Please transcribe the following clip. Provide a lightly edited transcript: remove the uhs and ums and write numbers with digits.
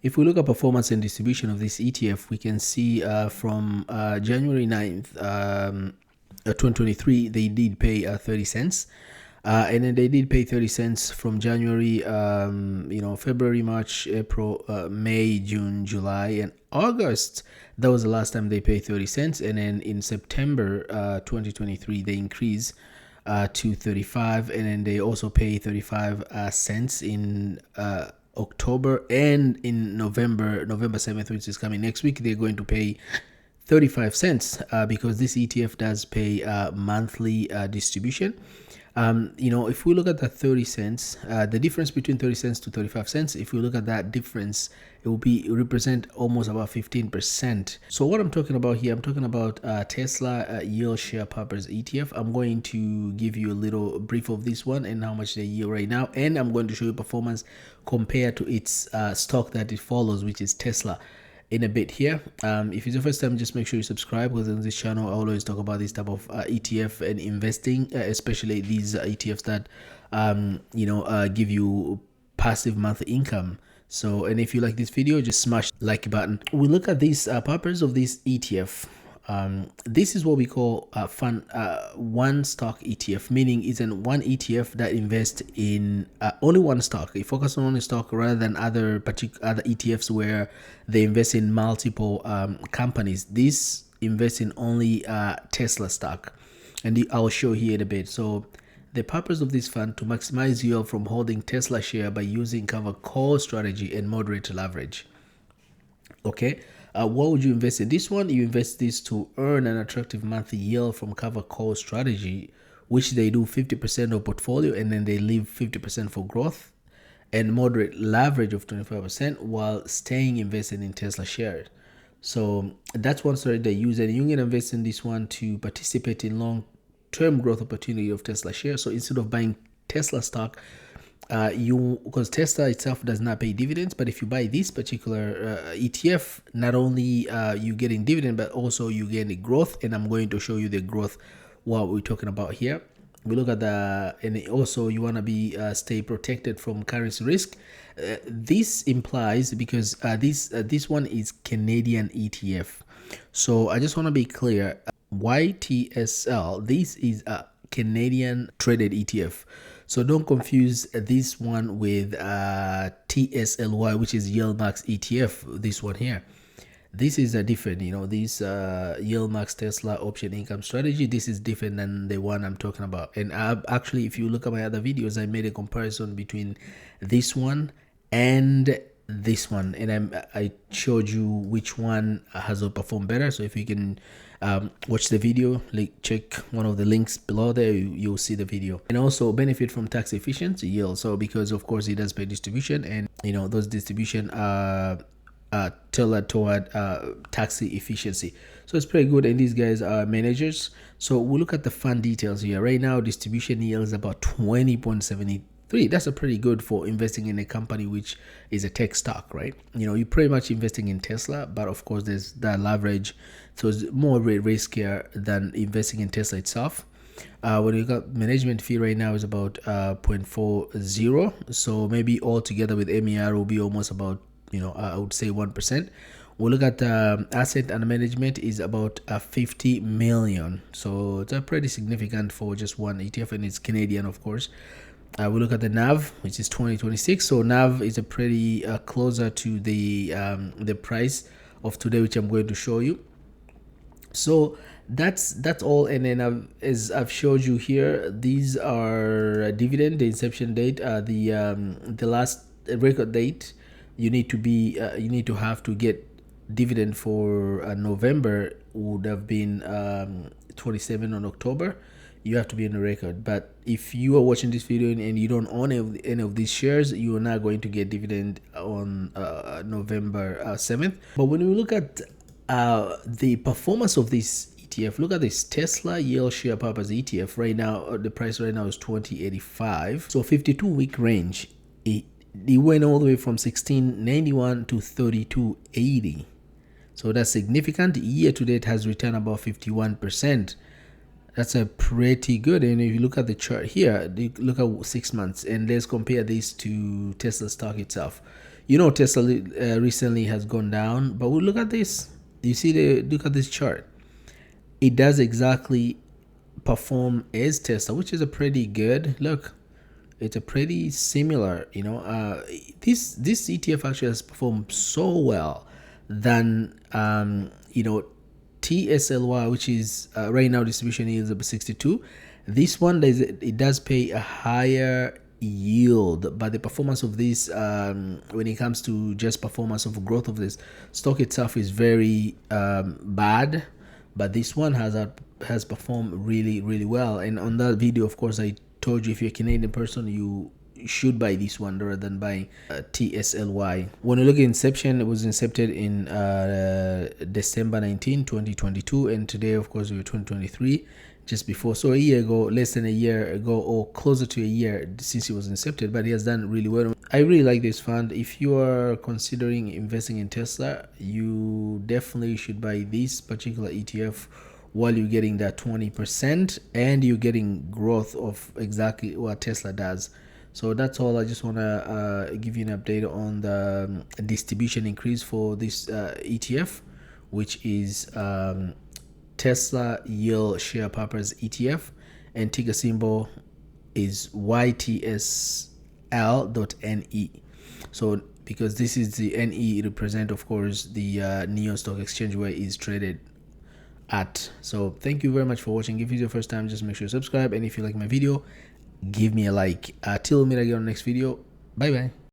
If we look at performance and distribution of this ETF, we can see from January 9th, 2023, they did pay 30 cents. And then they did pay 30 cents from January, February, March, April, May, June, July, and August. That was the last time they paid 30 cents. And then in September 2023, they increased to 35, and then they also pay 35 cents in October, and in November 7th, which is coming next week, they're going to pay 35 cents because this ETF does pay monthly distribution. If we look at the 30 cents, the difference between 30 cents to 35 cents, if we look at that difference, it will represent almost about 15%. So what I'm talking about here, I'm talking about Tesla yield share purpose ETF. I'm going to give you a little brief of this one and how much they yield right now, and I'm going to show you performance compared to its stock that it follows, which is Tesla, in a bit here. If it's your first time, just make sure you subscribe, because on this channel I always talk about this type of ETF and investing, especially these ETFs that give you passive monthly income. So, and if you like this video, just smash the like button. We look at this purpose of this ETF. This is what we call one stock ETF, meaning it's an one ETF that invests in only one stock. It focuses on only stock rather than other ETFs where they invest in multiple companies. This invests in only Tesla stock, and I'll show here in a bit. So the purpose of this fund to maximize yield from holding Tesla share by using cover call strategy and moderate leverage. Okay. What would you invest in this one? You invest this to earn an attractive monthly yield from cover call strategy, which they do 50% of portfolio, and then they leave 50% for growth, and moderate leverage of 25% while staying invested in Tesla shares. So that's one strategy they use, and you can invest in this one to participate in long-term growth opportunity of Tesla shares. So instead of buying Tesla stock, because Tesla itself does not pay dividends, but if you buy this particular ETF, not only you getting dividend, but also you getting growth, and I'm going to show you the growth what we're talking about here. We look at and also you want to be stay protected from currency risk. This implies, because this one is Canadian ETF, so I just want to be clear. YTSL, this is a Canadian traded ETF. So don't confuse this one with TSLY, which is Yield Max ETF. This one here, this is a different, this Yield Max Tesla option income strategy. This is different than the one I'm talking about. And actually, if you look at my other videos, I made a comparison between this one and this one, and I showed you which one has performed better. So if you can watch the video, check one of the links below there, you'll see the video. And also benefit from tax efficient yield. So because of course it does pay distribution, and those distribution are tailored toward tax efficiency. So it's pretty good, and these guys are managers. So we'll look at the fund details here. Right now distribution yield is about 20.73. That's a pretty good for investing in a company which is a tech stock, right? You're pretty much investing in Tesla, but of course there's that leverage, so it's more riskier than investing in Tesla itself. When you got management fee right now is about 0.40, so maybe all together with MER will be almost about, I would say 1%. We'll look at asset under management is about 50 million, so it's pretty significant for just one ETF, and it's Canadian, of course. We look at the NAV, which is 2026. So NAV is a pretty closer to the price of today, which I'm going to show you. So that's all. And then as I've showed you here, these are dividend, the inception date, the last record date. You need to have to get dividend for November would have been 27 on October. You have to be in the record. But if you are watching this video and you don't own any of these shares, you are not going to get dividend on November 7th. But when we look at the performance of this ETF, look at this Tesla yield share purpose ETF. Right now, the price right now is 20.85. So 52-week range, it went all the way from 16.91 to 32.80. So that's significant. Year to date has returned about 51%. That's a pretty good. And if you look at the chart here, look at 6 months, and let's compare this to Tesla stock itself. You know, Tesla recently has gone down, but we look at this. You see look at this chart. It does exactly perform as Tesla, which is a pretty good look. It's a pretty similar, this ETF actually has performed so well than TSLY, which is right now distribution yield is about 62. This one it does pay a higher yield, but the performance of this, when it comes to just performance of growth of this stock itself, is very bad. But this one has performed really, really well. And on that video, of course, I told you if you're a Canadian person, you should buy this one rather than buying TSLY. When you look at inception, it was incepted in December 19, 2022, and today, of course, we're 2023, just before. So a year ago, less than a year ago, or closer to a year since it was incepted, but it has done really well. I really like this fund. If you are considering investing in Tesla, you definitely should buy this particular ETF while you're getting that 20% and you're getting growth of exactly what Tesla does. So that's all. I just want to give you an update on the distribution increase for this ETF, which is Tesla Yield Share Purpose ETF, and ticker symbol is YTSL.NE. So because this is the NE, represent, of course, the New York Stock Exchange where it is traded at. So thank you very much for watching. If it's your first time, just make sure you subscribe, and if you like my video, give me a like. Till we meet again on the next video. Bye bye.